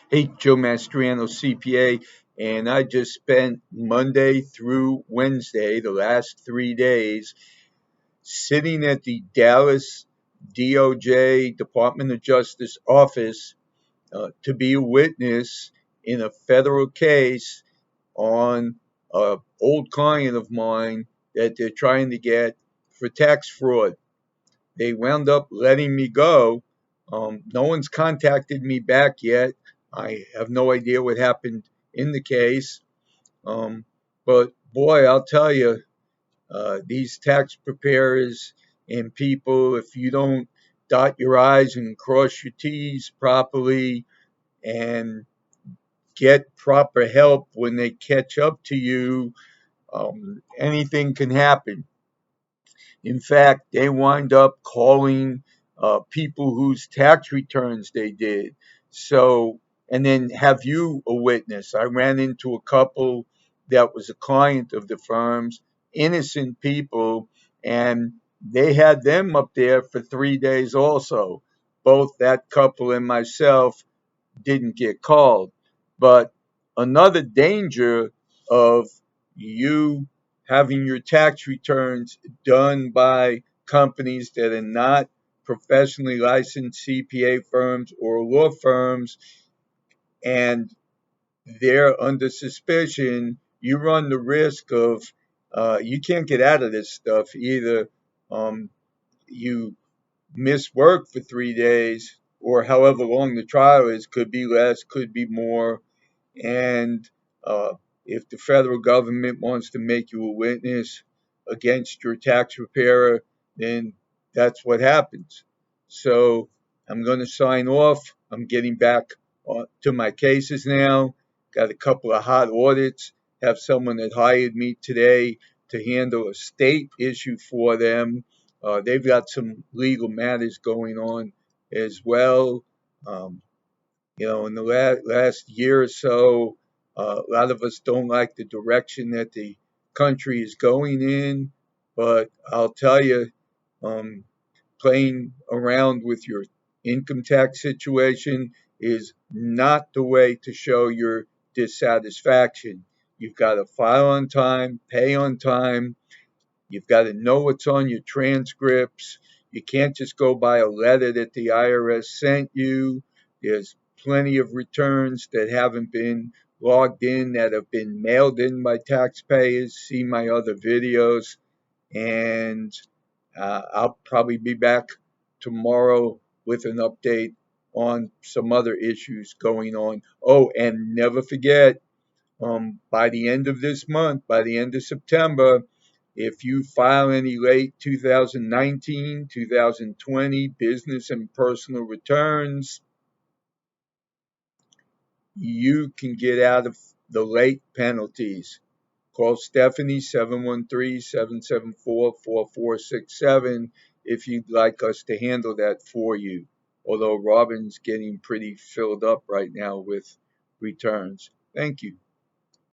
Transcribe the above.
Hey, Joe Mastriano, CPA, and I just spent Monday through Wednesday, the last 3 days, sitting at the Dallas DOJ, Department of Justice office to be a witness in a federal case on an old client of mine that they're trying to get for tax fraud. They wound up letting me go. No one's contacted me back yet. I have no idea what happened in the case. Um, but boy, I'll tell you, these tax preparers and people, if you don't dot your I's and cross your T's properly and get proper help when they catch up to you, anything can happen. In fact, they wind up calling people whose tax returns they did. So, and then have you a witness. I ran into a couple that was a client of the firm's, innocent people, and they had them up there for 3 days also. Both that couple and myself didn't get called. But another danger of you having your tax returns done by companies that are not professionally licensed CPA firms or law firms, and they're under suspicion, you run the risk of you can't get out of this stuff. Either um, you miss work for 3 days, or however long the trial is, could be less, could be more. And uh, if the federal government wants to make you a witness against your tax preparer, then that's what happens. So I'm going to sign off. I'm getting back to my cases now. Got a couple of hot audits. Have someone that hired me today to handle a state issue for them. They've got some legal matters going on as well. Um, in the last year or so, a lot of us don't like the direction that the country is going in. But I'll tell you, um, playing around with your income tax situation is not the way to show your dissatisfaction. You've got to file on time, pay on time. You've got to know what's on your transcripts. You can't just go by a letter that the IRS sent you. There's plenty of returns that haven't been logged in, that have been mailed in by taxpayers. See my other videos. And I'll probably be back tomorrow with an update on some other issues going on. Oh, and never forget, by the end of this month, by the end of September, if you file any late 2019, 2020 business and personal returns, you can get out of the late penalties. Call Stephanie 713-774-4467 if you'd like us to handle that for you. Although Robin's getting pretty filled up right now with returns. Thank you.